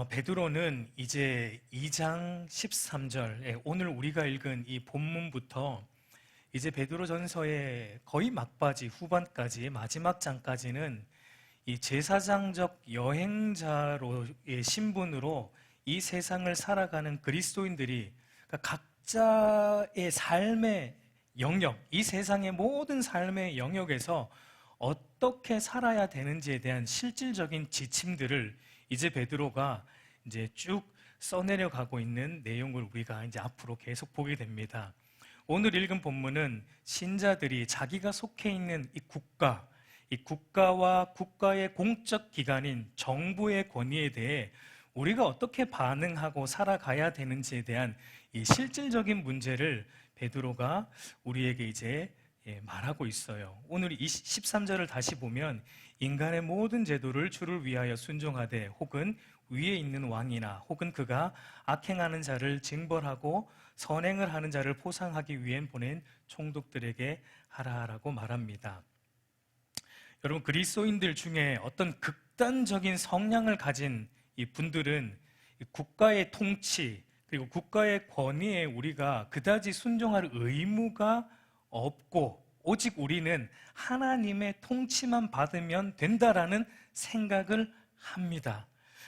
베드로는 이제 2장 13절, 오늘 우리가 읽은 이 본문부터 이제 베드로전서의 거의 막바지 후반까지 마지막 장까지는 이 제사장적 여행자로의 신분으로 이 세상을 살아가는 그리스도인들이, 그러니까 각자의 삶의 영역, 이 세상의 모든 삶의 영역에서 어떻게 살아야 되는지에 대한 실질적인 지침들을 이제 베드로가 이제 쭉 써내려 가고 있는 내용을 우리가 이제 앞으로 계속 보게 됩니다. 오늘 읽은 본문은 신자들이 자기가 속해 있는 이 국가와 국가의 공적 기관인 정부의 권위에 대해 우리가 어떻게 반응하고 살아가야 되는지에 대한 이 실질적인 문제를 베드로가 우리에게 이제 말하고 있어요. 오늘 13절을 다시 보면 인간의 모든 제도를 주를 위하여 순종하되 혹은 위에 있는 왕이나 혹은 그가 악행하는 자를 징벌하고 선행을 하는 자를 포상하기 위해 보낸 총독들에게 하라라고 말합니다. 여러분, 그리스도인들 중에 어떤 극단적인 성향을 가진 이 분들은 국가의 통치 그리고 국가의 권위에 우리가 그다지 순종할 의무가 없고 오직 우리는 하나님의 통치만 받으면 된다라는 생각을 합니다.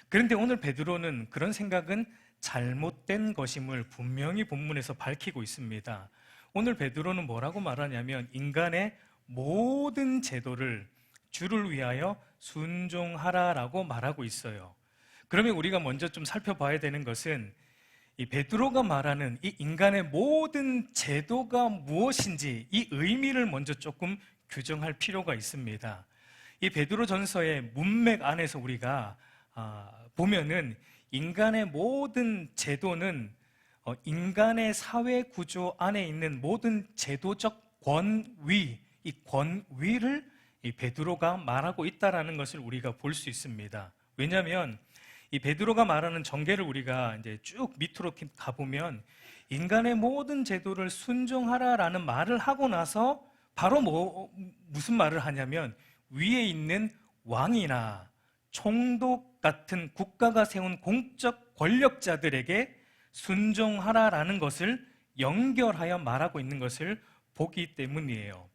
그런데 오늘 베드로는 그런 생각은 잘못된 것임을 분명히 본문에서 밝히고 있습니다. 오늘 베드로는 뭐라고 말하냐면 인간의 모든 제도를 주를 위하여 순종하라라고 말하고 있어요. 그러면 우리가 먼저 좀 살펴봐야 되는 것은 이 베드로가 말하는 이 인간의 모든 제도가 무엇인지 이 의미를 먼저 조금 규정할 필요가 있습니다. 이 베드로 전서의 문맥 안에서 우리가 보면은 인간의 모든 제도는 인간의 사회 구조 안에 있는 모든 제도적 권위, 이 권위를 이 베드로가 말하고 있다라는 것을 우리가 볼 수 있습니다. 왜냐하면 이 베드로가 말하는 전개를 우리가 이제 쭉 밑으로 가보면 인간의 모든 제도를 순종하라라는 말을 하고 나서 바로 무슨 말을 하냐면 위에 있는 왕이나 총독 같은 국가가 세운 공적 권력자들에게 순종하라라는 것을 연결하여 말하고 있는 것을 보기 때문이에요.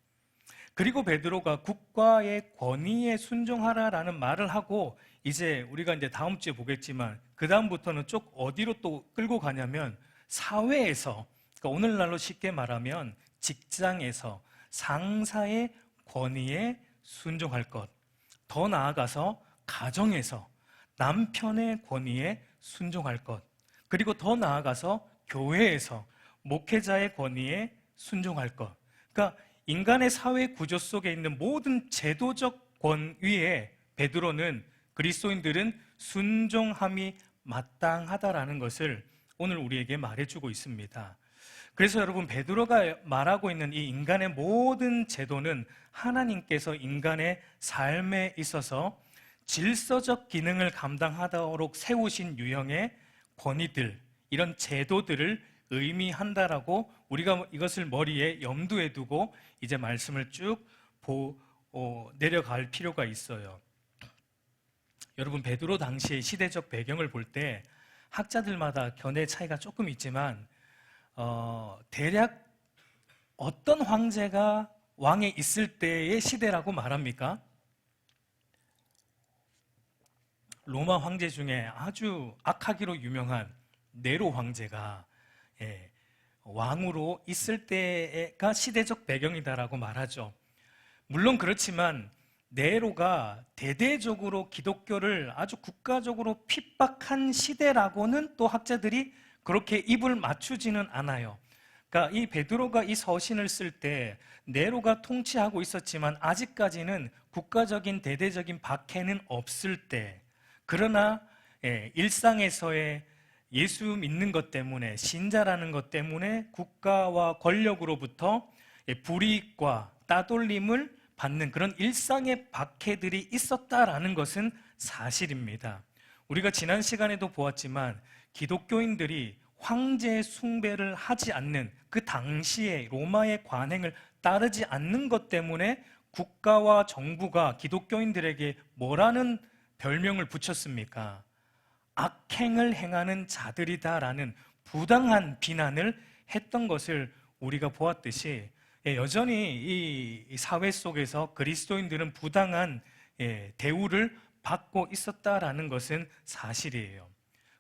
그리고 베드로가 국가의 권위에 순종하라라는 말을 하고 이제 우리가 이제 다음 주에 보겠지만 그 다음부터는 쭉 어디로 또 끌고 가냐면 사회에서, 그러니까 오늘날로 쉽게 말하면 직장에서 상사의 권위에 순종할 것, 더 나아가서 가정에서 남편의 권위에 순종할 것, 그리고 더 나아가서 교회에서 목회자의 권위에 순종할 것. 그러니까 인간의 사회 구조 속에 있는 모든 제도적 권위에 베드로는 그리스도인들은 순종함이 마땅하다라는 것을 오늘 우리에게 말해주고 있습니다. 그래서 여러분, 베드로가 말하고 있는 이 인간의 모든 제도는 하나님께서 인간의 삶에 있어서 질서적 기능을 감당하도록 세우신 유형의 권위들, 이런 제도들을 의미한다라고 우리가 이것을 머리에 염두에 두고 이제 말씀을 쭉 내려갈 필요가 있어요. 여러분, 베드로 당시의 시대적 배경을 볼 때 학자들마다 견해 차이가 조금 있지만 대략 어떤 황제가 왕에 있을 때의 시대라고 말합니까? 로마 황제 중에 아주 악하기로 유명한 네로 황제가 왕으로 있을 때가 시대적 배경이다라고 말하죠. 물론 그렇지만 네로가 대대적으로 기독교를 아주 국가적으로 핍박한 시대라고는 또 학자들이 그렇게 입을 맞추지는 않아요. 그러니까 이 베드로가 이 서신을 쓸 때 네로가 통치하고 있었지만 아직까지는 국가적인 대대적인 박해는 없을 때, 그러나 일상에서의 예수 믿는 것 때문에, 신자라는 것 때문에 국가와 권력으로부터 불이익과 따돌림을 받는 그런 일상의 박해들이 있었다라는 것은 사실입니다. 우리가 지난 시간에도 보았지만 기독교인들이 황제 숭배를 하지 않는 그 당시에 로마의 관행을 따르지 않는 것 때문에 국가와 정부가 기독교인들에게 뭐라는 별명을 붙였습니까? 악행을 행하는 자들이다라는 부당한 비난을 했던 것을 우리가 보았듯이 여전히 이 사회 속에서 그리스도인들은 부당한 대우를 받고 있었다라는 것은 사실이에요.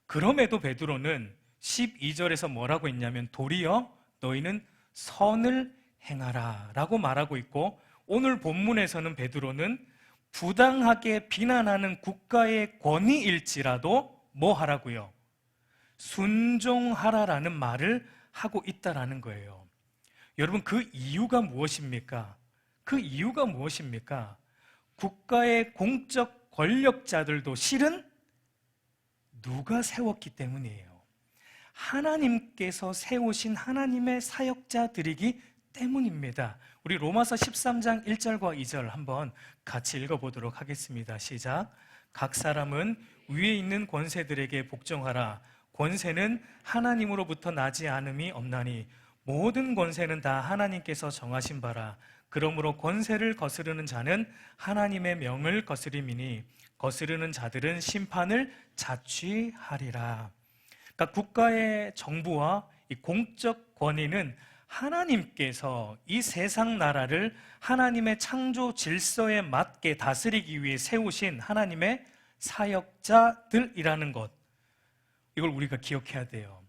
그럼에도 베드로는 12절에서 뭐라고 했냐면 도리어 너희는 선을 행하라 라고 말하고 있고, 오늘 본문에서는 베드로는 부당하게 비난하는 국가의 권위일지라도 뭐 하라고요? 순종하라라는 말을 하고 있다라는 거예요. 여러분, 그 이유가 무엇입니까? 그 이유가 무엇입니까? 국가의 공적 권력자들도 실은 누가 세웠기 때문이에요. 하나님께서 세우신 하나님의 사역자들이기 때문입니다. 우리 로마서 13장 1절과 2절 한번 같이 읽어보도록 하겠습니다. 시작. 각 사람은 위에 있는 권세들에게 복종하라. 권세는 하나님으로부터 나지 않음이 없나니 모든 권세는 다 하나님께서 정하신 바라. 그러므로 권세를 거스르는 자는 하나님의 명을 거스림이니 거스르는 자들은 심판을 자취하리라. 그러니까 국가의 정부와 이 공적 권위는 하나님께서 이 세상 나라를 하나님의 창조 질서에 맞게 다스리기 위해 세우신 하나님의 사역자들이라는 것, 이걸 우리가 기억해야 돼요.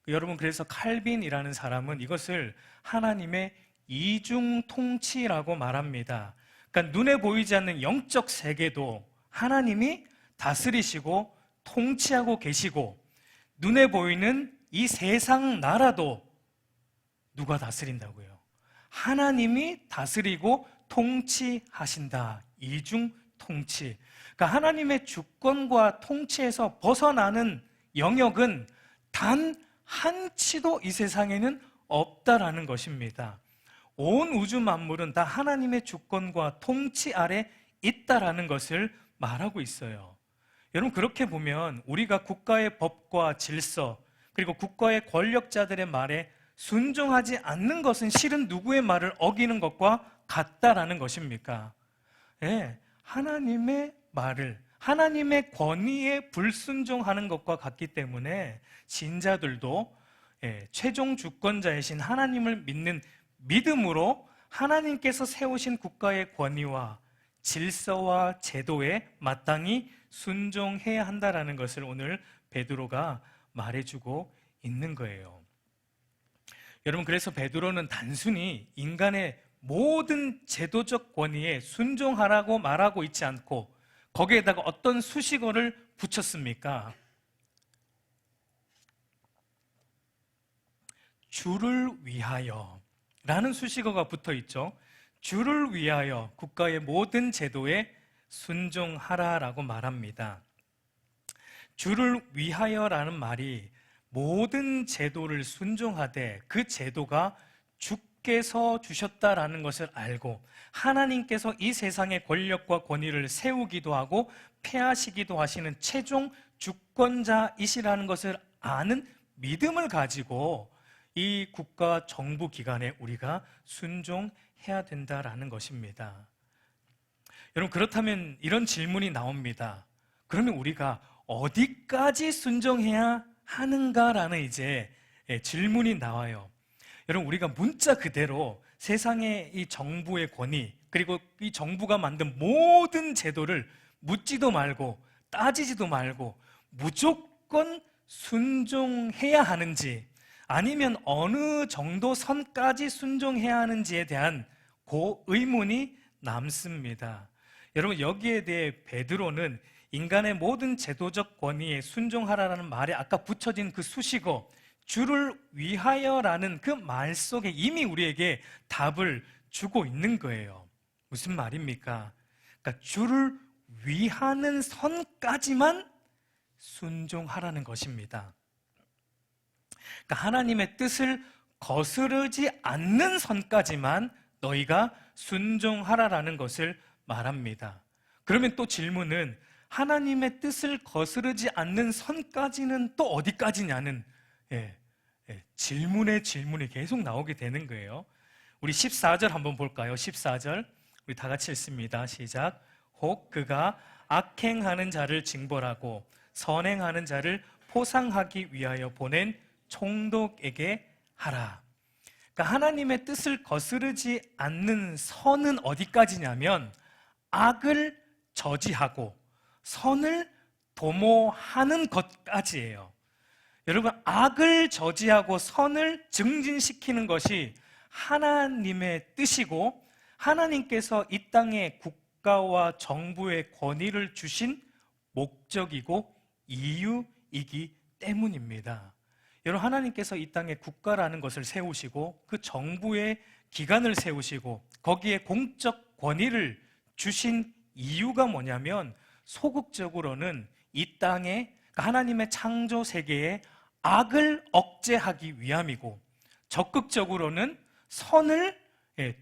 여러분, 그래서 칼빈이라는 사람은 이것을 하나님의 이중 통치라고 말합니다. 그러니까 눈에 보이지 않는 영적 세계도 하나님이 다스리시고 통치하고 계시고, 눈에 보이는 이 세상 나라도 누가 다스린다고요? 하나님이 다스리고 통치하신다. 이중 통치. 그러니까 하나님의 주권과 통치에서 벗어나는 영역은 단 한치도 이 세상에는 없다라는 것입니다. 온 우주 만물은 다 하나님의 주권과 통치 아래 있다라는 것을 말하고 있어요. 여러분, 그렇게 보면 우리가 국가의 법과 질서, 그리고 국가의 권력자들의 말에 순종하지 않는 것은 실은 누구의 말을 어기는 것과 같다라는 것입니까? 하나님의 말을, 하나님의 권위에 불순종하는 것과 같기 때문에 신자들도 최종 주권자이신 하나님을 믿는 믿음으로 하나님께서 세우신 국가의 권위와 질서와 제도에 마땅히 순종해야 한다라는 것을 오늘 베드로가 말해주고 있는 거예요. 여러분, 그래서 베드로는 단순히 인간의 모든 제도적 권위에 순종하라고 말하고 있지 않고 거기에다가 어떤 수식어를 붙였습니까? 주를 위하여 라는 수식어가 붙어 있죠. 주를 위하여 국가의 모든 제도에 순종하라라고 말합니다. 주를 위하여라는 말이 모든 제도를 순종하되 그 제도가 주께서 주셨다라는 것을 알고 하나님께서 이 세상의 권력과 권위를 세우기도 하고 폐하시기도 하시는 최종 주권자이시라는 것을 아는 믿음을 가지고 이 국가 정부 기관에 우리가 순종해야 된다라는 것입니다. 여러분, 그렇다면 이런 질문이 나옵니다. 그러면 우리가 어디까지 순종해야 하는가라는 질문이 나와요. 여러분, 우리가 문자 그대로 세상의 이 정부의 권위, 그리고 이 정부가 만든 모든 제도를 묻지도 말고 따지지도 말고 무조건 순종해야 하는지, 아니면 어느 정도 선까지 순종해야 하는지에 대한 그 의문이 남습니다. 여러분, 여기에 대해 베드로는 인간의 모든 제도적 권위에 순종하라는 말에 아까 붙여진 그 수식어 주를 위하여라는 그 말 속에 이미 우리에게 답을 주고 있는 거예요. 무슨 말입니까? 그러니까 주를 위하는 선까지만 순종하라는 것입니다. 그러니까 하나님의 뜻을 거스르지 않는 선까지만 너희가 순종하라라는 것을 말합니다. 그러면 또 질문은 하나님의 뜻을 거스르지 않는 선까지는 또 어디까지냐는 질문이 계속 나오게 되는 거예요. 우리 14절 한번 볼까요? 14절 우리 다 같이 읽습니다. 시작. 혹 그가 악행하는 자를 징벌하고 선행하는 자를 포상하기 위하여 보낸 총독에게 하라. 그러니까 하나님의 뜻을 거스르지 않는 선은 어디까지냐면 악을 저지하고 선을 도모하는 것까지예요. 여러분, 악을 저지하고 선을 증진시키는 것이 하나님의 뜻이고 하나님께서 이 땅에 국가와 정부의 권위를 주신 목적이고 이유이기 때문입니다. 여러분, 하나님께서 이 땅에 국가라는 것을 세우시고 그 정부의 기관을 세우시고 거기에 공적 권위를 주신 이유가 뭐냐면 소극적으로는 이 땅에 하나님의 창조 세계에 악을 억제하기 위함이고 적극적으로는 선을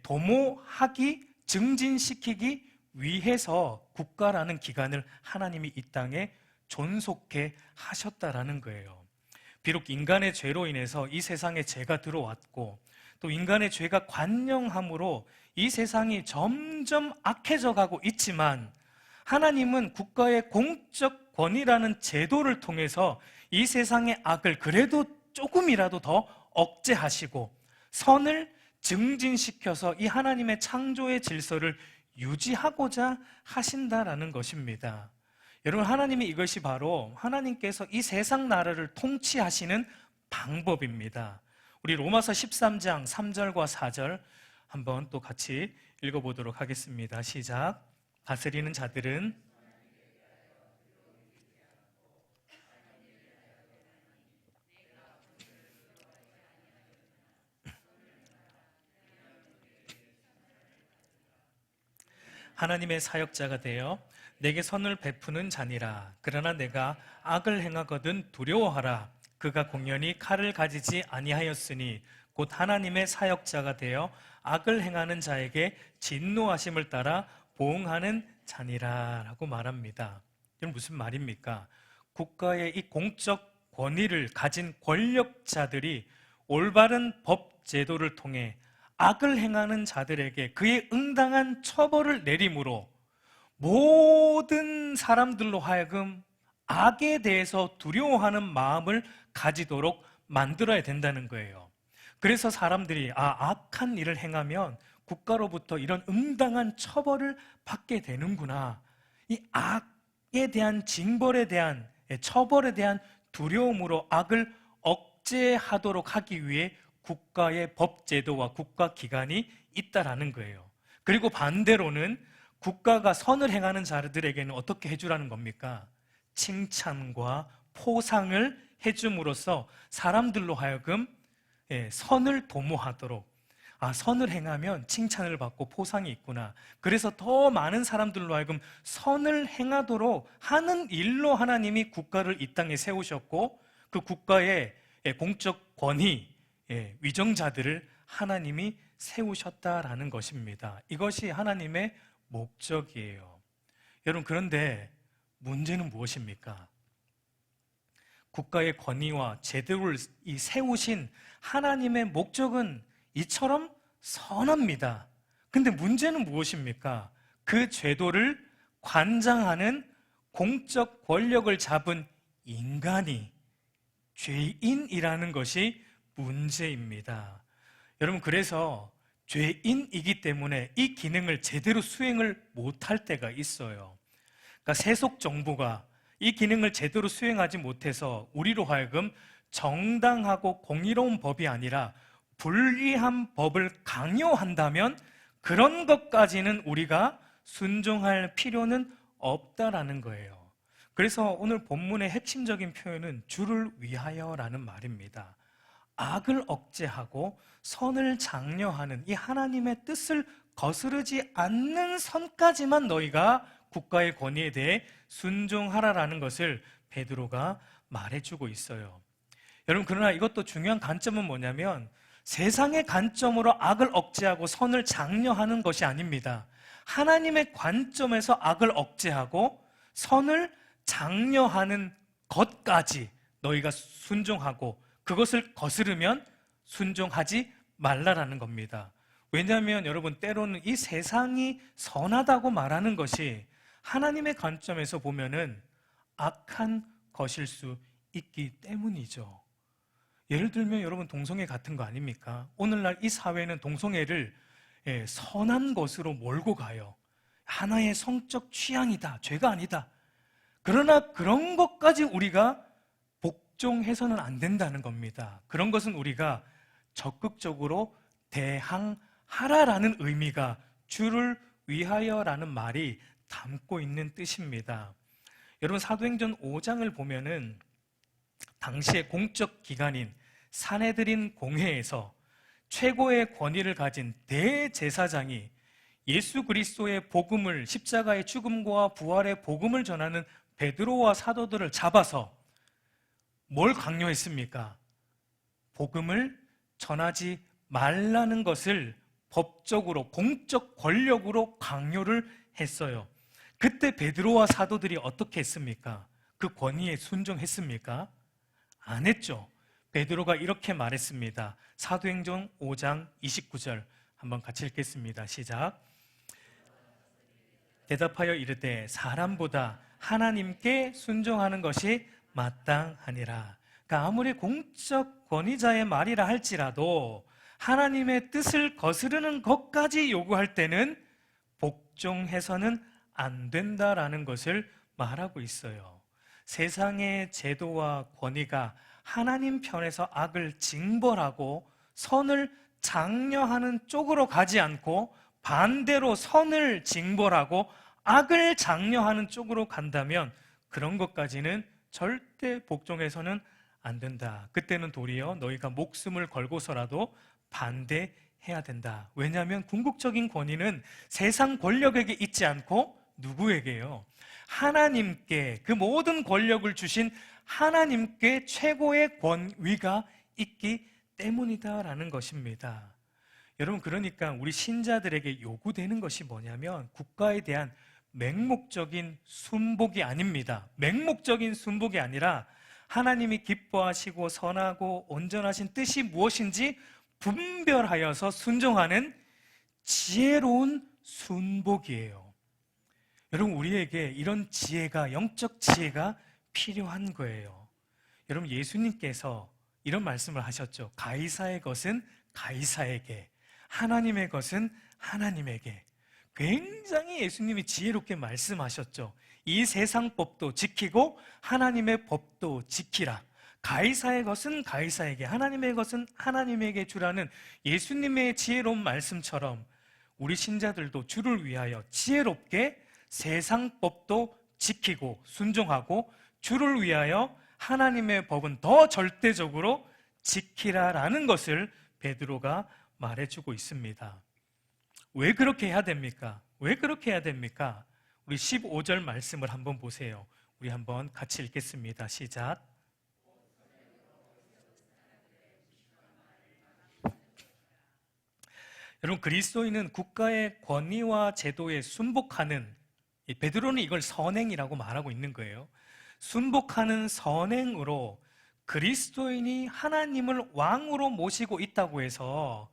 도모하기, 증진시키기 위해서 국가라는 기관을 하나님이 이 땅에 존속해 하셨다라는 거예요. 비록 인간의 죄로 인해서 이 세상에 죄가 들어왔고 또 인간의 죄가 관영함으로 이 세상이 점점 악해져 가고 있지만 하나님은 국가의 공적 권위라는 제도를 통해서 이 세상의 악을 그래도 조금이라도 더 억제하시고 선을 증진시켜서 이 하나님의 창조의 질서를 유지하고자 하신다라는 것입니다. 여러분, 하나님이 이것이 바로 하나님께서 이 세상 나라를 통치하시는 방법입니다. 우리 로마서 13장 3절과 4절 한번 또 같이 읽어보도록 하겠습니다. 시작. 다스리는 자들은 하나님의 사역자가 되어 내게 선을 베푸는 자니라. 그러나 내가 악을 행하거든 두려워하라. 그가 공연히 칼을 가지지 아니하였으니 곧 하나님의 사역자가 되어 악을 행하는 자에게 진노하심을 따라 보응하는 자니라 라고 말합니다. 이건 무슨 말입니까? 국가의 이 공적 권위를 가진 권력자들이 올바른 법 제도를 통해 악을 행하는 자들에게 그에 응당한 처벌을 내림으로 모든 사람들로 하여금 악에 대해서 두려워하는 마음을 가지도록 만들어야 된다는 거예요. 그래서 사람들이 악한 일을 행하면 국가로부터 이런 응당한 처벌을 받게 되는구나. 이 악에 대한 징벌에 대한 처벌에 대한 두려움으로 악을 억제하도록 하기 위해 국가의 법제도와 국가기관이 있다라는 거예요. 그리고 반대로는 국가가 선을 행하는 자들에게는 어떻게 해주라는 겁니까? 칭찬과 포상을 해줌으로써 사람들로 하여금 선을 도모하도록, 선을 행하면 칭찬을 받고 포상이 있구나. 그래서 더 많은 사람들로 하여금 선을 행하도록 하는 일로 하나님이 국가를 이 땅에 세우셨고 그 국가의 공적 권위, 위정자들을 하나님이 세우셨다라는 것입니다. 이것이 하나님의 목적이에요. 여러분, 그런데 문제는 무엇입니까? 국가의 권위와 제도를 세우신 하나님의 목적은 이처럼 선합니다. 근데 문제는 무엇입니까? 그 제도를 관장하는 공적 권력을 잡은 인간이 죄인이라는 것이 문제입니다. 여러분, 그래서 죄인이기 때문에 이 기능을 제대로 수행을 못할 때가 있어요. 그러니까 세속 정부가 이 기능을 제대로 수행하지 못해서 우리로 하여금 정당하고 공의로운 법이 아니라 불리한 법을 강요한다면 그런 것까지는 우리가 순종할 필요는 없다라는 거예요. 그래서 오늘 본문의 핵심적인 표현은 주를 위하여라는 말입니다. 악을 억제하고 선을 장려하는 이 하나님의 뜻을 거스르지 않는 선까지만 너희가 국가의 권위에 대해 순종하라라는 것을 베드로가 말해주고 있어요. 여러분, 그러나 이것도 중요한 관점은 뭐냐면 세상의 관점으로 악을 억제하고 선을 장려하는 것이 아닙니다. 하나님의 관점에서 악을 억제하고 선을 장려하는 것까지 너희가 순종하고 그것을 거스르면 순종하지 말라라는 겁니다. 왜냐하면 여러분, 때로는 이 세상이 선하다고 말하는 것이 하나님의 관점에서 보면은 악한 것일 수 있기 때문이죠. 예를 들면 여러분 동성애 같은 거 아닙니까? 오늘날 이 사회는 동성애를 선한 것으로 몰고 가요. 하나의 성적 취향이다, 죄가 아니다. 그러나 그런 것까지 우리가 복종해서는 안 된다는 겁니다. 그런 것은 우리가 적극적으로 대항하라라는 의미가 주를 위하여라는 말이 담고 있는 뜻입니다. 여러분 사도행전 5장을 보면은 당시의 공적 기관인 산헤드린 공회에서 최고의 권위를 가진 대제사장이 예수 그리스도의 복음을, 십자가의 죽음과 부활의 복음을 전하는 베드로와 사도들을 잡아서 뭘 강요했습니까? 복음을 전하지 말라는 것을 법적으로, 공적 권력으로 강요를 했어요. 그때 베드로와 사도들이 어떻게 했습니까? 그 권위에 순종했습니까? 안 했죠. 베드로가 이렇게 말했습니다. 사도행전 5장 29절 한번 같이 읽겠습니다. 시작. 대답하여 이르되 사람보다 하나님께 순종하는 것이 마땅하니라. 그러니까 아무리 공적 권위자의 말이라 할지라도 하나님의 뜻을 거스르는 것까지 요구할 때는 복종해서는 안 된다라는 것을 말하고 있어요. 세상의 제도와 권위가 하나님 편에서 악을 징벌하고 선을 장려하는 쪽으로 가지 않고 반대로 선을 징벌하고 악을 장려하는 쪽으로 간다면 그런 것까지는 절대 복종해서는 안 된다. 그때는 도리어 너희가 목숨을 걸고서라도 반대해야 된다. 왜냐하면 궁극적인 권위는 세상 권력에게 있지 않고 누구에게요? 하나님께, 그 모든 권력을 주신 하나님께 최고의 권위가 있기 때문이다라는 것입니다. 여러분, 그러니까 우리 신자들에게 요구되는 것이 뭐냐면 국가에 대한 맹목적인 순복이 아닙니다. 맹목적인 순복이 아니라 하나님이 기뻐하시고 선하고 온전하신 뜻이 무엇인지 분별하여서 순종하는 지혜로운 순복이에요. 여러분, 우리에게 이런 지혜가, 영적 지혜가 필요한 거예요. 여러분, 예수님께서 이런 말씀을 하셨죠. 가이사의 것은 가이사에게, 하나님의 것은 하나님에게. 굉장히 예수님이 지혜롭게 말씀하셨죠. 이 세상 법도 지키고 하나님의 법도 지키라. 가이사의 것은 가이사에게, 하나님의 것은 하나님에게 주라는 예수님의 지혜로운 말씀처럼 우리 신자들도 주를 위하여 지혜롭게 세상 법도 지키고 순종하고 주를 위하여 하나님의 법은 더 절대적으로 지키라라는 것을 베드로가 말해주고 있습니다. 왜 그렇게 해야 됩니까? 왜 그렇게 해야 됩니까? 우리 15절 말씀을 한번 보세요. 우리 한번 같이 읽겠습니다. 시작. 여러분, 그리스도인은 국가의 권위와 제도에 순복하는, 베드로는 이걸 선행이라고 말하고 있는 거예요. 순복하는 선행으로 그리스도인이 하나님을 왕으로 모시고 있다고 해서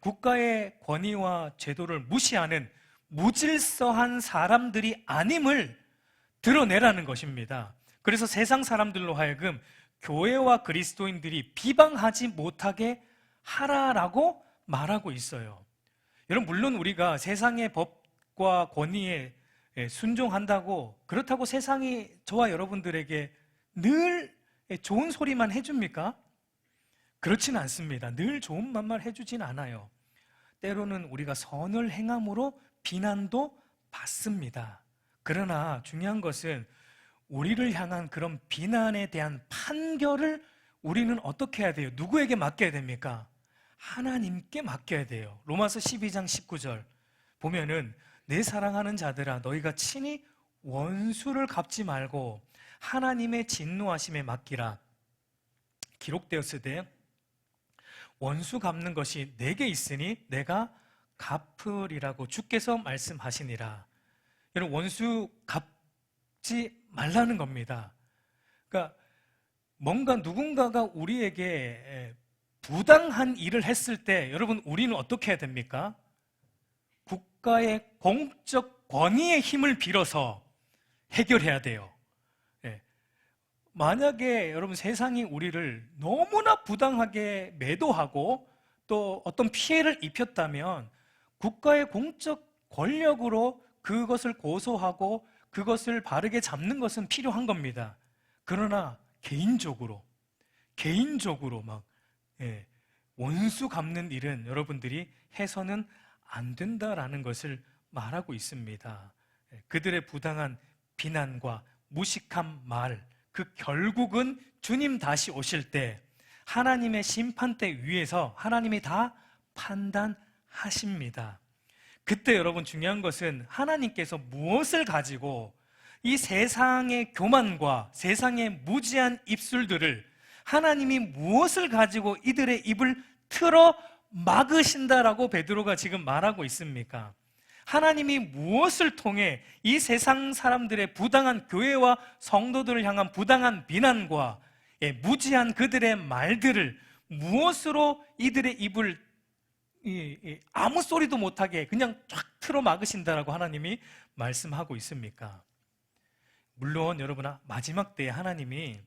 국가의 권위와 제도를 무시하는 무질서한 사람들이 아님을 드러내라는 것입니다. 그래서 세상 사람들로 하여금 교회와 그리스도인들이 비방하지 못하게 하라라고 말하고 있어요. 여러분, 물론 우리가 세상의 법과 권위에 순종한다고, 그렇다고 세상이 저와 여러분들에게 늘 좋은 소리만 해줍니까? 그렇지는 않습니다. 늘 좋은 말만 해주진 않아요. 때로는 우리가 선을 행함으로 비난도 받습니다. 그러나 중요한 것은 우리를 향한 그런 비난에 대한 판결을 우리는 어떻게 해야 돼요? 누구에게 맡겨야 됩니까? 하나님께 맡겨야 돼요. 로마서 12장 19절 보면은 내 사랑하는 자들아 너희가 친히 원수를 갚지 말고 하나님의 진노하심에 맡기라. 기록되었으되 원수 갚는 것이 내게 있으니 내가 갚으리라고 주께서 말씀하시니라. 여러분, 원수 갚지 말라는 겁니다. 그러니까 뭔가 누군가가 우리에게 부당한 일을 했을 때 여러분, 우리는 어떻게 해야 됩니까? 국가의 공적 권위의 힘을 빌어서 해결해야 돼요. 만약에 여러분 세상이 우리를 너무나 부당하게 매도하고 또 어떤 피해를 입혔다면 국가의 공적 권력으로 그것을 고소하고 그것을 바르게 잡는 것은 필요한 겁니다. 그러나 개인적으로 막 원수 갚는 일은 여러분들이 해서는 안 된다라는 것을 말하고 있습니다. 그들의 부당한 비난과 무식한 말, 그 결국은 주님 다시 오실 때 하나님의 심판대 위에서 하나님이 다 판단하십니다. 그때 여러분 중요한 것은 하나님께서 무엇을 가지고 이 세상의 교만과 세상의 무지한 입술들을 하나님이 무엇을 가지고 이들의 입을 틀어 막으신다라고 베드로가 지금 말하고 있습니까? 하나님이 무엇을 통해 이 세상 사람들의 부당한 교회와 성도들을 향한 부당한 비난과 무지한 그들의 말들을 무엇으로 이들의 입을 아무 소리도 못하게 그냥 쫙 틀어 막으신다라고 하나님이 말씀하고 있습니까? 물론 여러분, 마지막 때에 하나님이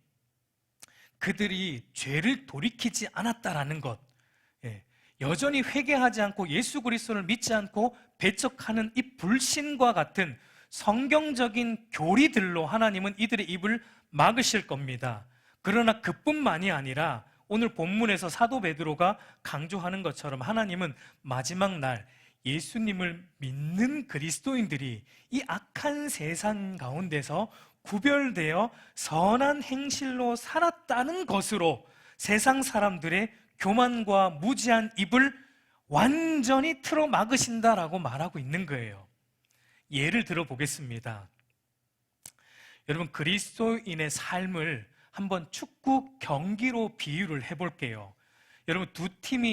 그들이 죄를 돌이키지 않았다라는 것, 여전히 회개하지 않고 예수 그리스도를 믿지 않고 배척하는 이 불신과 같은 성경적인 교리들로 하나님은 이들의 입을 막으실 겁니다. 그러나 그뿐만이 아니라 오늘 본문에서 사도 베드로가 강조하는 것처럼 하나님은 마지막 날 예수님을 믿는 그리스도인들이 이 악한 세상 가운데서 구별되어 선한 행실로 살았다는 것으로 세상 사람들의 교만과 무지한 입을 완전히 틀어 막으신다라고 말하고 있는 거예요. 예를 들어 보겠습니다. 여러분, 그리스도인의 삶을 한번 축구 경기로 비유를 해볼게요. 여러분,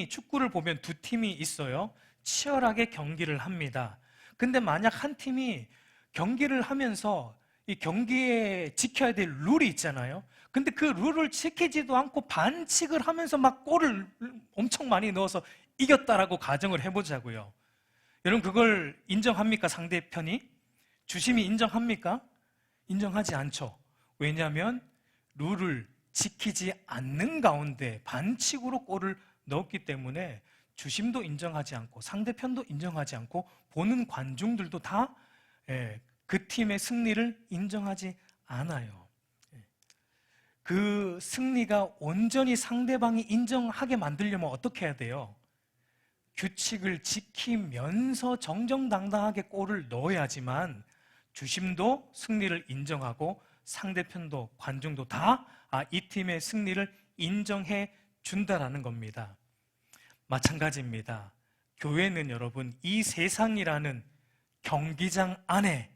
축구를 보면 두 팀이 있어요. 치열하게 경기를 합니다. 근데 만약 한 팀이 경기를 하면서 이 경기에 지켜야 될 룰이 있잖아요. 근데 그 룰을 지키지도 않고 반칙을 하면서 막 골을 엄청 많이 넣어서 이겼다라고 가정을 해보자고요. 여러분, 그걸 인정합니까? 상대편이? 주심이 인정합니까? 인정하지 않죠. 왜냐하면 룰을 지키지 않는 가운데 반칙으로 골을 넣었기 때문에 주심도 인정하지 않고 상대편도 인정하지 않고 보는 관중들도 다 그 팀의 승리를 인정하지 않아요. 그 승리가 온전히 상대방이 인정하게 만들려면 어떻게 해야 돼요? 규칙을 지키면서 정정당당하게 골을 넣어야지만 주심도 승리를 인정하고 상대편도 관중도 다 이 팀의 승리를 인정해 준다라는 겁니다. 마찬가지입니다. 교회는 여러분, 이 세상이라는 경기장 안에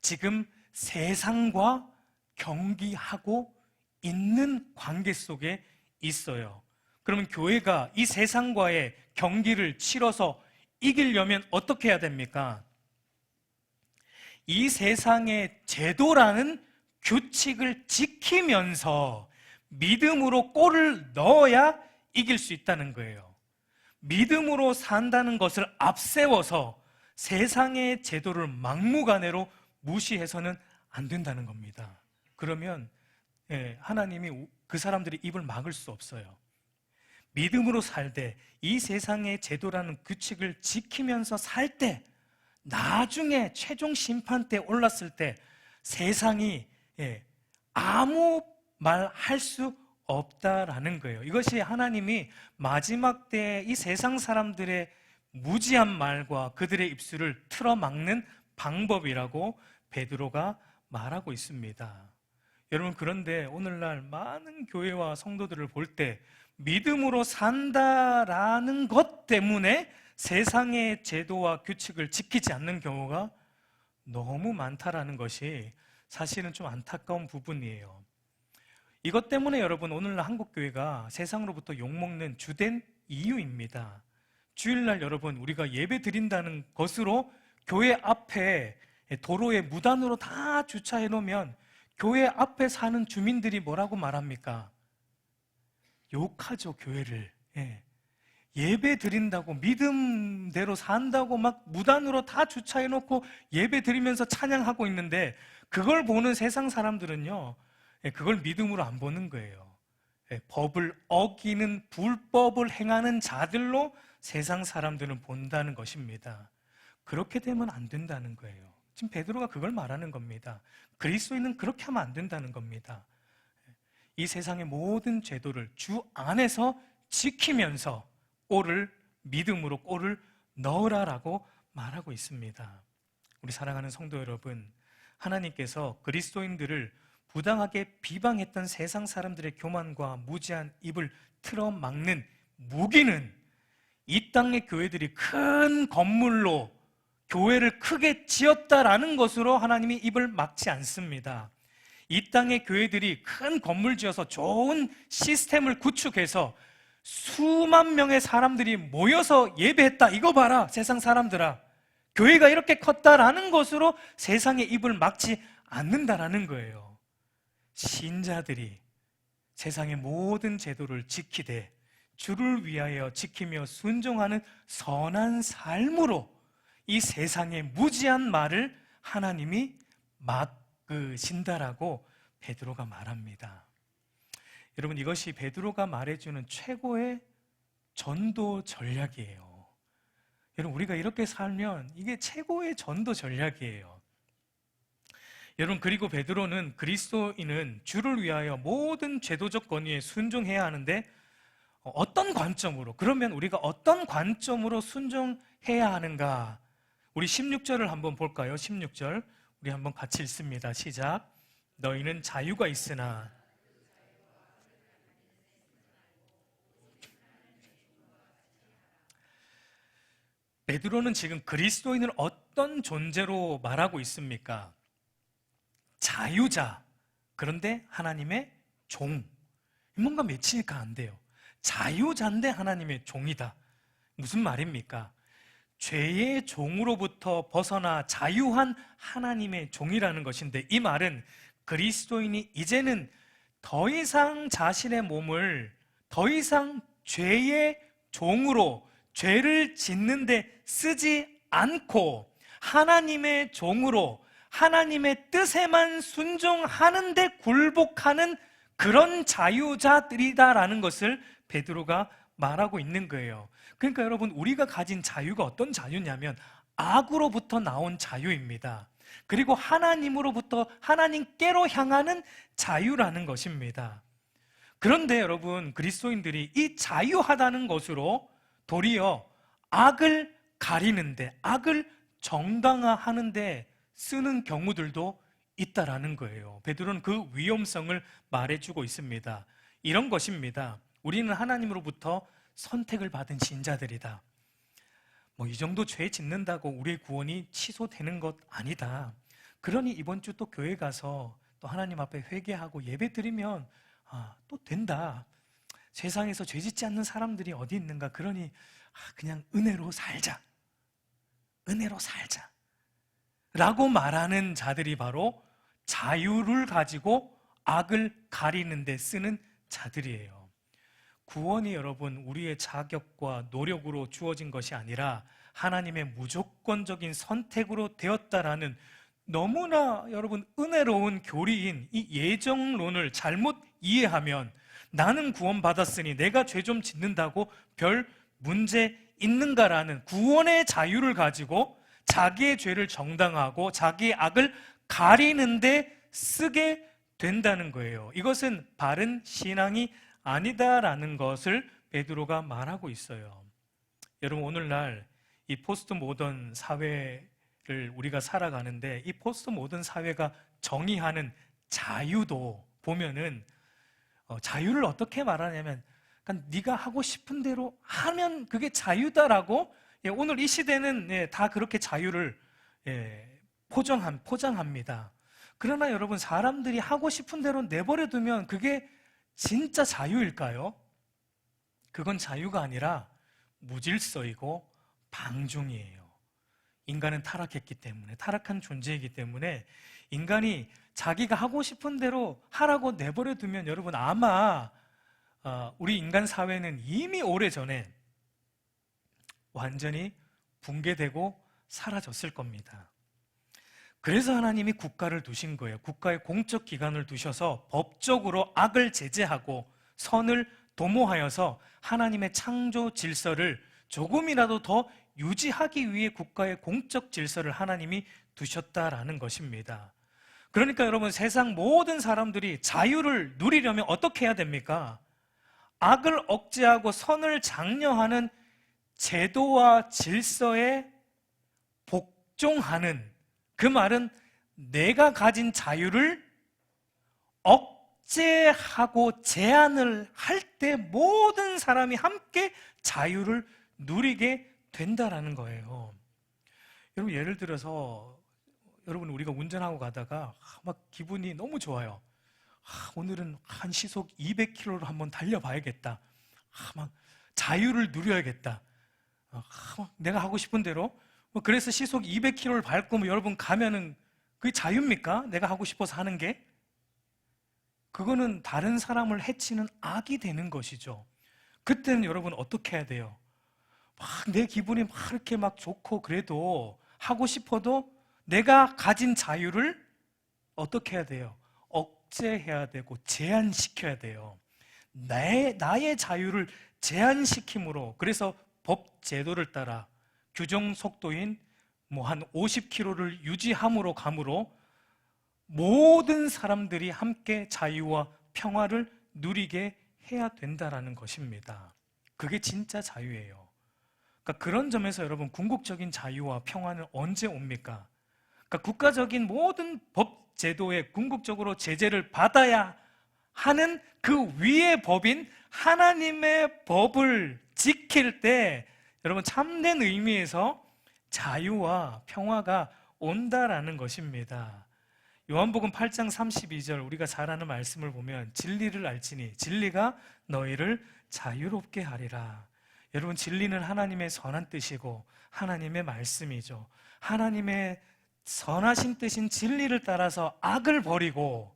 지금 세상과 경기하고 있는 관계 속에 있어요. 그러면 교회가 이 세상과의 경기를 치러서 이기려면 어떻게 해야 됩니까? 이 세상의 제도라는 규칙을 지키면서 믿음으로 골을 넣어야 이길 수 있다는 거예요. 믿음으로 산다는 것을 앞세워서 세상의 제도를 막무가내로 무시해서는 안 된다는 겁니다. 그러면 하나님이 그 사람들의 입을 막을 수 없어요. 믿음으로 살 때, 이 세상의 제도라는 규칙을 지키면서 살 때, 나중에 최종 심판 때 올랐을 때 세상이 아무 말 할 수 없다라는 거예요. 이것이 하나님이 마지막 때에 이 세상 사람들의 무지한 말과 그들의 입술을 틀어막는 방법이라고 베드로가 말하고 있습니다. 여러분, 그런데 오늘날 많은 교회와 성도들을 볼 때 믿음으로 산다라는 것 때문에 세상의 제도와 규칙을 지키지 않는 경우가 너무 많다라는 것이 사실은 좀 안타까운 부분이에요. 이것 때문에 여러분, 오늘날 한국교회가 세상으로부터 욕먹는 주된 이유입니다. 주일날 여러분, 우리가 예배 드린다는 것으로 교회 앞에 도로에 무단으로 다 주차해 놓으면 교회 앞에 사는 주민들이 뭐라고 말합니까? 욕하죠, 교회를. 예배 드린다고, 믿음대로 산다고 막 무단으로 다 주차해 놓고 예배 드리면서 찬양하고 있는데, 그걸 보는 세상 사람들은요, 그걸 믿음으로 안 보는 거예요. 법을 어기는 불법을 행하는 자들로 세상 사람들은 본다는 것입니다. 그렇게 되면 안 된다는 거예요. 지금 베드로가 그걸 말하는 겁니다. 그리스도인은 그렇게 하면 안 된다는 겁니다. 이 세상의 모든 제도를 주 안에서 지키면서 믿음으로 꼴을 넣으라라고 말하고 있습니다. 우리 사랑하는 성도 여러분, 하나님께서 그리스도인들을 부당하게 비방했던 세상 사람들의 교만과 무지한 입을 틀어막는 무기는 이 땅의 교회들이 큰 건물로 교회를 크게 지었다라는 것으로 하나님이 입을 막지 않습니다. 이 땅의 교회들이 큰 건물 지어서 좋은 시스템을 구축해서 수만 명의 사람들이 모여서 예배했다. 이거 봐라, 세상 사람들아. 교회가 이렇게 컸다라는 것으로 세상의 입을 막지 않는다라는 거예요. 신자들이 세상의 모든 제도를 지키되 주를 위하여 지키며 순종하는 선한 삶으로 이 세상의 무지한 말을 하나님이 막으신다라고 베드로가 말합니다. 여러분, 이것이 베드로가 말해주는 최고의 전도 전략이에요. 여러분, 우리가 이렇게 살면 이게 최고의 전도 전략이에요. 여러분, 그리고 베드로는 그리스도인은 주를 위하여 모든 제도적 권위에 순종해야 하는데 어떤 관점으로, 그러면 우리가 어떤 관점으로 순종해야 하는가? 우리 16절을 한번 볼까요? 16절 우리 한번 같이 읽습니다. 시작. 너희는 자유가 있으나 베드로는 지금 그리스도인을 어떤 존재로 말하고 있습니까? 자유자, 그런데 하나님의 종. 뭔가 매치가 안 돼요. 자유자인데 하나님의 종이다. 무슨 말입니까? 죄의 종으로부터 벗어나 자유한 하나님의 종이라는 것인데, 이 말은 그리스도인이 이제는 더 이상 자신의 몸을 더 이상 죄의 종으로 죄를 짓는데 쓰지 않고 하나님의 종으로 하나님의 뜻에만 순종하는데 굴복하는 그런 자유자들이다라는 것을 베드로가 말하고 있는 거예요. 그러니까 여러분, 우리가 가진 자유가 어떤 자유냐면 악으로부터 나온 자유입니다. 그리고 하나님으로부터 하나님께로 향하는 자유라는 것입니다. 그런데 여러분, 그리스도인들이 이 자유하다는 것으로 도리어 악을 가리는데, 악을 정당화하는데 쓰는 경우들도 있다라는 거예요. 베드로는 그 위험성을 말해주고 있습니다. 이런 것입니다. 우리는 하나님으로부터 선택을 받은 신자들이다. 이 정도 죄 짓는다고 우리의 구원이 취소되는 것 아니다. 그러니 이번 주 또 교회 가서 또 하나님 앞에 회개하고 예배 드리면 또 된다. 세상에서 죄 짓지 않는 사람들이 어디 있는가? 그러니 그냥 은혜로 살자. 은혜로 살자. 라고 말하는 자들이 바로 자유를 가지고 악을 가리는 데 쓰는 자들이에요. 구원이 여러분, 우리의 자격과 노력으로 주어진 것이 아니라 하나님의 무조건적인 선택으로 되었다라는 너무나 여러분 은혜로운 교리인 이 예정론을 잘못 이해하면 나는 구원받았으니 내가 죄 좀 짓는다고 별 문제 있는가라는 구원의 자유를 가지고 자기의 죄를 정당화하고 자기의 악을 가리는데 쓰게 된다는 거예요. 이것은 바른 신앙이 아니다라는 것을 베드로가 말하고 있어요. 여러분, 오늘날 이 포스트 모던 사회를 우리가 살아가는데 이 포스트 모던 사회가 정의하는 자유도 보면은 자유를 어떻게 말하냐면 그러니까 네가 하고 싶은 대로 하면 그게 자유다라고 오늘 이 시대는 다 그렇게 자유를 포장합니다. 그러나 여러분, 사람들이 하고 싶은 대로 내버려 두면 그게 진짜 자유일까요? 그건 자유가 아니라 무질서이고 방종이에요. 인간은 타락했기 때문에, 타락한 존재이기 때문에 인간이 자기가 하고 싶은 대로 하라고 내버려 두면 여러분, 아마 우리 인간 사회는 이미 오래전에 완전히 붕괴되고 사라졌을 겁니다. 그래서 하나님이 국가를 두신 거예요. 국가의 공적 기관을 두셔서 법적으로 악을 제재하고 선을 도모하여서 하나님의 창조 질서를 조금이라도 더 유지하기 위해 국가의 공적 질서를 하나님이 두셨다라는 것입니다. 그러니까 여러분, 세상 모든 사람들이 자유를 누리려면 어떻게 해야 됩니까? 악을 억제하고 선을 장려하는 제도와 질서에 복종하는, 그 말은 내가 가진 자유를 억제하고 제한을 할 때 모든 사람이 함께 자유를 누리게 된다라는 거예요. 여러분, 예를 들어서 여러분, 우리가 운전하고 가다가 막 기분이 너무 좋아요. 오늘은 한 시속 200km로 한번 달려봐야겠다. 막 자유를 누려야겠다. 막 내가 하고 싶은 대로. 그래서 시속 200km를 밟고 여러분 가면은 그게 자유입니까? 내가 하고 싶어서 하는 게? 그거는 다른 사람을 해치는 악이 되는 것이죠. 그때는 여러분 어떻게 해야 돼요? 막 내 기분이 막 이렇게 막 좋고 그래도 하고 싶어도 내가 가진 자유를 어떻게 해야 돼요? 억제해야 되고 제한시켜야 돼요. 나의 자유를 제한시킴으로, 그래서 법 제도를 따라 규정 속도인 한 50km를 유지함으로 감으로 모든 사람들이 함께 자유와 평화를 누리게 해야 된다라는 것입니다. 그게 진짜 자유예요. 그러니까 그런 점에서 여러분, 궁극적인 자유와 평화는 언제 옵니까? 그러니까 국가적인 모든 법 제도에 궁극적으로 제재를 받아야 하는 그 위의 법인 하나님의 법을 지킬 때 여러분, 참된 의미에서 자유와 평화가 온다라는 것입니다. 요한복음 8장 32절 우리가 잘 아는 말씀을 보면 진리를 알지니 진리가 너희를 자유롭게 하리라. 여러분, 진리는 하나님의 선한 뜻이고 하나님의 말씀이죠. 하나님의 선하신 뜻인 진리를 따라서 악을 버리고,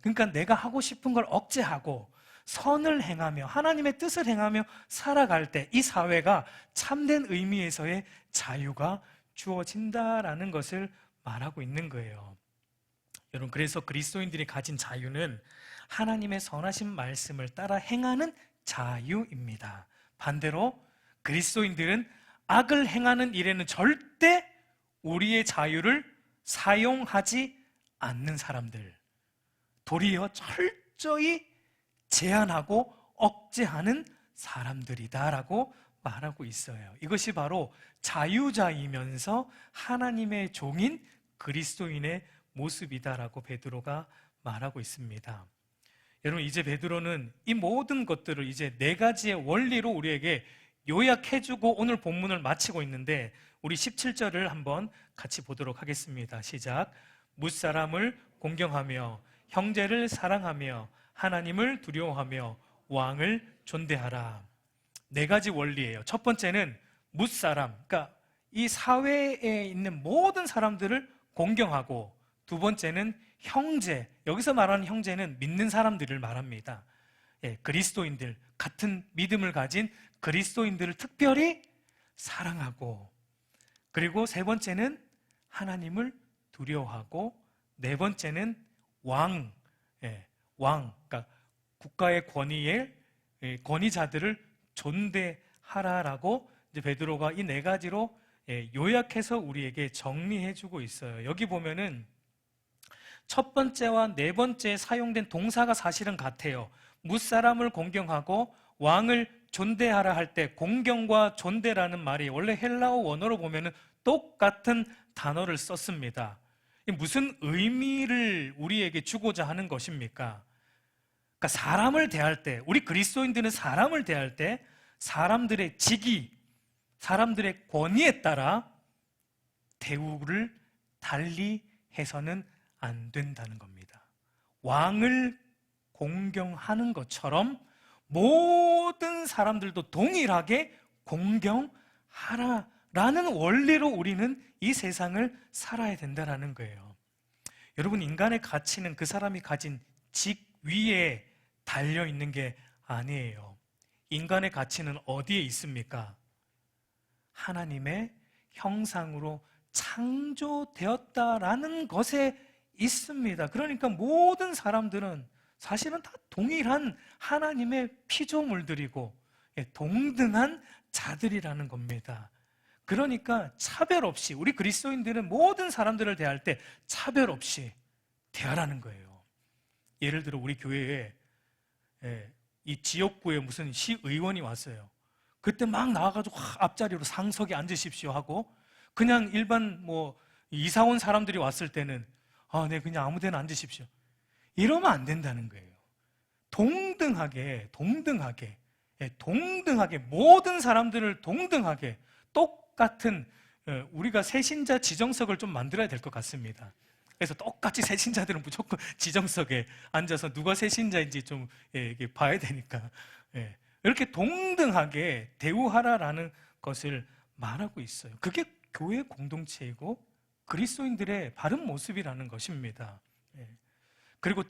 그러니까 내가 하고 싶은 걸 억제하고 선을 행하며 하나님의 뜻을 행하며 살아갈 때 이 사회가 참된 의미에서의 자유가 주어진다라는 것을 말하고 있는 거예요. 여러분, 그래서 그리스도인들이 가진 자유는 하나님의 선하신 말씀을 따라 행하는 자유입니다. 반대로 그리스도인들은 악을 행하는 일에는 절대 우리의 자유를 사용하지 않는 사람들, 도리어 철저히 제한하고 억제하는 사람들이다라고 말하고 있어요. 이것이 바로 자유자이면서 하나님의 종인 그리스도인의 모습이다라고 베드로가 말하고 있습니다. 여러분, 이제 베드로는 이 모든 것들을 이제 네 가지의 원리로 우리에게 요약해주고 오늘 본문을 마치고 있는데, 우리 17절을 한번 같이 보도록 하겠습니다. 시작. 뭇사람을 공경하며 형제를 사랑하며 하나님을 두려워하며 왕을 존대하라. 네 가지 원리예요. 첫 번째는 뭇사람, 그러니까 이 사회에 있는 모든 사람들을 공경하고, 두 번째는 형제, 여기서 말하는 형제는 믿는 사람들을 말합니다. 그리스도인들, 같은 믿음을 가진 그리스도인들을 특별히 사랑하고, 그리고 세 번째는 하나님을 두려워하고, 네 번째는 왕, 그러니까 국가의 권위자들을 존대하라라고 이제 베드로가 이 네 가지로 요약해서 우리에게 정리해주고 있어요. 여기 보면은 첫 번째와 네 번째에 사용된 동사가 사실은 같아요. 뭇사람을 공경하고 왕을 존대하라 할 때 공경과 존대라는 말이 원래 헬라어 원어로 보면은 똑같은 단어를 썼습니다. 무슨 의미를 우리에게 주고자 하는 것입니까? 그러니까 사람을 대할 때, 우리 그리스도인들은 사람을 대할 때 사람들의 직위, 사람들의 권위에 따라 대우를 달리 해서는 안 된다는 겁니다. 왕을 공경하는 것처럼 모든 사람들도 동일하게 공경하라라는 원리로 우리는 이 세상을 살아야 된다는 거예요. 여러분, 인간의 가치는 그 사람이 가진 직위에 달려있는 게 아니에요. 인간의 가치는 어디에 있습니까? 하나님의 형상으로 창조되었다라는 것에 있습니다. 그러니까 모든 사람들은 사실은 다 동일한 하나님의 피조물들이고 동등한 자들이라는 겁니다. 그러니까 차별 없이 우리 그리스도인들은 모든 사람들을 대할 때 차별 없이 대하라는 거예요. 예를 들어 우리 교회에 이 지역구에 무슨 시의원이 왔어요. 그때 막 나와가지고 앞자리로 상석에 앉으십시오 하고, 그냥 일반 이사 온 사람들이 왔을 때는 네, 그냥 아무 데나 앉으십시오, 이러면 안 된다는 거예요. 동등하게 모든 사람들을 동등하게 똑같은, 우리가 새신자 지정석을 좀 만들어야 될 것 같습니다. 그래서 똑같이 새신자들은 무조건 지정석에 앉아서 누가 새신자인지 좀 봐야 되니까 이렇게 동등하게 대우하라라는 것을 말하고 있어요. 그게 교회 공동체이고 그리스도인들의 바른 모습이라는 것입니다. 그리고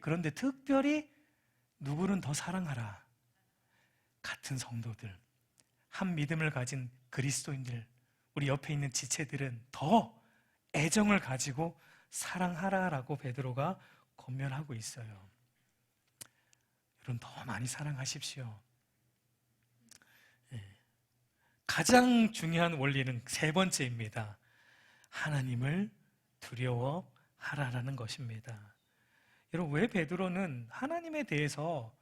그런데 특별히 누구는 더 사랑하라. 같은 성도들, 한 믿음을 가진 그리스도인들, 우리 옆에 있는 지체들은 더 애정을 가지고 사랑하라라고 베드로가 권면하고 있어요. 여러분, 더 많이 사랑하십시오. 가장 중요한 원리는 세 번째입니다. 하나님을 두려워하라라는 것입니다. 여러분, 왜 베드로는 하나님에 대해서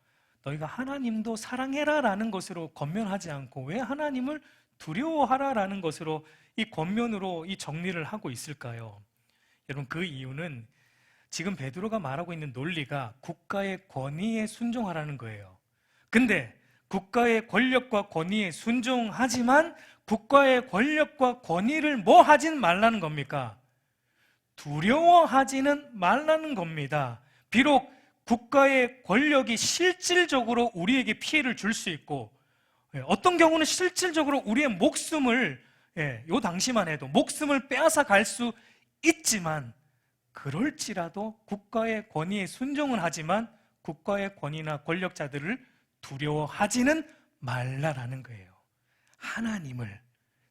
너희가 하나님도 사랑해라라는 것으로 권면하지 않고 왜 하나님을 두려워하라라는 것으로 이 권면으로 이 정리를 하고 있을까요? 여러분, 그 이유는 지금 베드로가 말하고 있는 논리가 국가의 권위에 순종하라는 거예요. 근데 국가의 권력과 권위에 순종하지만 국가의 권력과 권위를 뭐 하진 말라는 겁니까? 두려워하지는 말라는 겁니다. 비록 국가의 권력이 실질적으로 우리에게 피해를 줄 수 있고, 어떤 경우는 실질적으로 우리의 목숨을, 요 당시만 해도 목숨을 빼앗아 갈 수 있지만, 그럴지라도 국가의 권위에 순종은 하지만 국가의 권위나 권력자들을 두려워하지는 말라라는 거예요. 하나님을,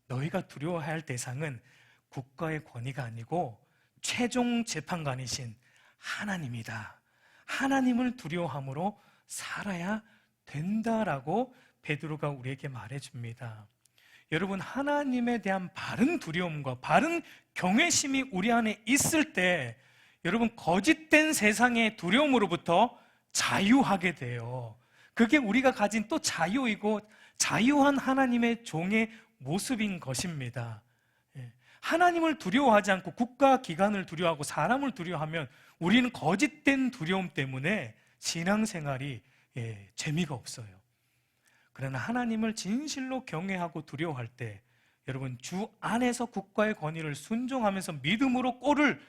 너희가 두려워해야 할 대상은 국가의 권위가 아니고 최종 재판관이신 하나님이다. 하나님을 두려워함으로 살아야 된다라고 베드로가 우리에게 말해줍니다. 여러분, 하나님에 대한 바른 두려움과 바른 경외심이 우리 안에 있을 때 여러분, 거짓된 세상의 두려움으로부터 자유하게 돼요. 그게 우리가 가진 또 자유이고 자유한 하나님의 종의 모습인 것입니다. 하나님을 두려워하지 않고 국가 기관을 두려워하고 사람을 두려워하면 우리는 거짓된 두려움 때문에 신앙생활이 재미가 없어요. 그러나 하나님을 진실로 경외하고 두려워할 때 여러분, 주 안에서 국가의 권위를 순종하면서 믿음으로 골을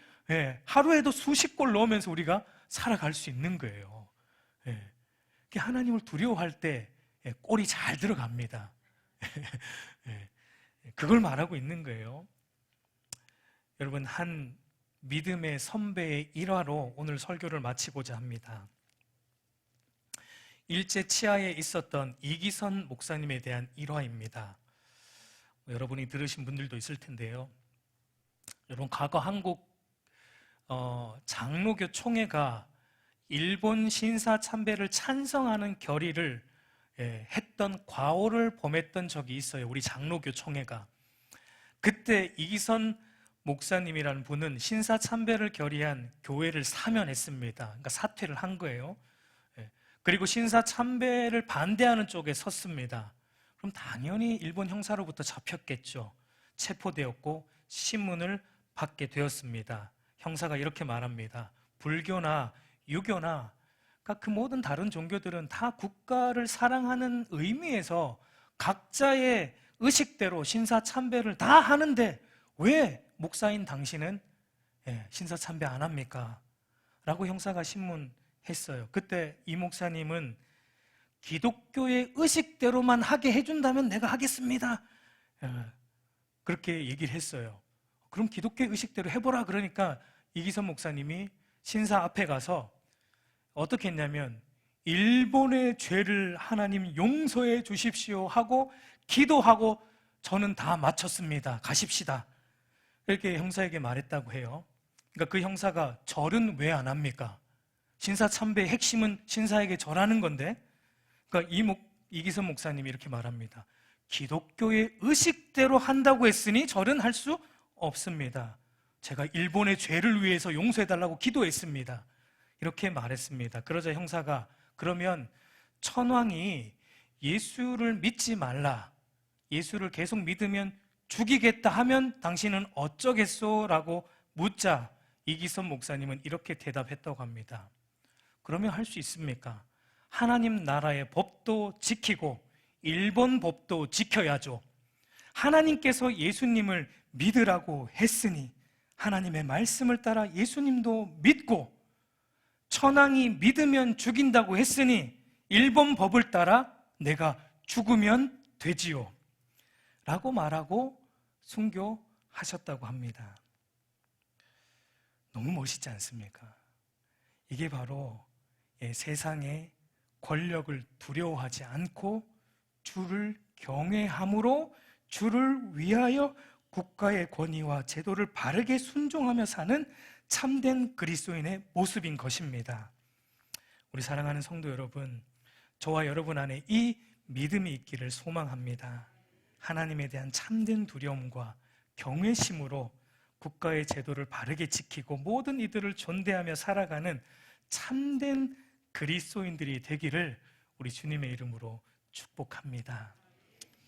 하루에도 수십 골 넣으면서 우리가 살아갈 수 있는 거예요. 하나님을 두려워할 때 골이 잘 들어갑니다. 그걸 말하고 있는 거예요. 여러분, 한 믿음의 선배의 일화로 오늘 설교를 마치고자 합니다. 일제 치하에 있었던 이기선 목사님에 대한 일화입니다. 여러분이 들으신 분들도 있을 텐데요. 여러분, 과거 한국 장로교 총회가 일본 신사 참배를 찬성하는 결의를 했던 과오를 범했던 적이 있어요. 우리 장로교 총회가. 그때 이기선 목사님이라는 분은 신사 참배를 결의한 교회를 사면했습니다. 그러니까 사퇴를 한 거예요. 그리고 신사 참배를 반대하는 쪽에 섰습니다. 그럼 당연히 일본 형사로부터 잡혔겠죠. 체포되었고 신문을 받게 되었습니다. 형사가 이렇게 말합니다. 불교나 유교나 그러니까 그 모든 다른 종교들은 다 국가를 사랑하는 의미에서 각자의 의식대로 신사 참배를 다 하는데 왜 목사인 당신은 신사 참배 안 합니까? 라고 형사가 신문했어요. 그때 이 목사님은 기독교의 의식대로만 하게 해준다면 내가 하겠습니다. 그렇게 얘기를 했어요. 그럼 기독교의 의식대로 해보라. 그러니까 이기선 목사님이 신사 앞에 가서 어떻게 했냐면 일본의 죄를 하나님 용서해 주십시오 하고 기도하고 저는 다 마쳤습니다. 가십시다. 이렇게 형사에게 말했다고 해요. 그러니까 그 형사가 절은 왜 안 합니까? 신사참배의 핵심은 신사에게 절하는 건데, 그러니까 이기선 목사님이 이렇게 말합니다. 기독교의 의식대로 한다고 했으니 절은 할 수 없습니다. 제가 일본의 죄를 위해서 용서해달라고 기도했습니다. 이렇게 말했습니다. 그러자 형사가 그러면 천황이 예수를 믿지 말라, 예수를 계속 믿으면 죽이겠다 하면 당신은 어쩌겠소? 라고 묻자 이기선 목사님은 이렇게 대답했다고 합니다. 그러면 할 수 있습니까? 하나님 나라의 법도 지키고 일본 법도 지켜야죠. 하나님께서 예수님을 믿으라고 했으니 하나님의 말씀을 따라 예수님도 믿고, 천황이 믿으면 죽인다고 했으니 일본 법을 따라 내가 죽으면 되지요 라고 말하고 순교하셨다고 합니다. 너무 멋있지 않습니까? 이게 바로 세상의 권력을 두려워하지 않고 주를 경외함으로 주를 위하여 국가의 권위와 제도를 바르게 순종하며 사는 참된 그리스도인의 모습인 것입니다. 우리 사랑하는 성도 여러분, 저와 여러분 안에 이 믿음이 있기를 소망합니다. 하나님에 대한 참된 두려움과 경외심으로 국가의 제도를 바르게 지키고 모든 이들을 존대하며 살아가는 참된 그리스도인들이 되기를 우리 주님의 이름으로 축복합니다.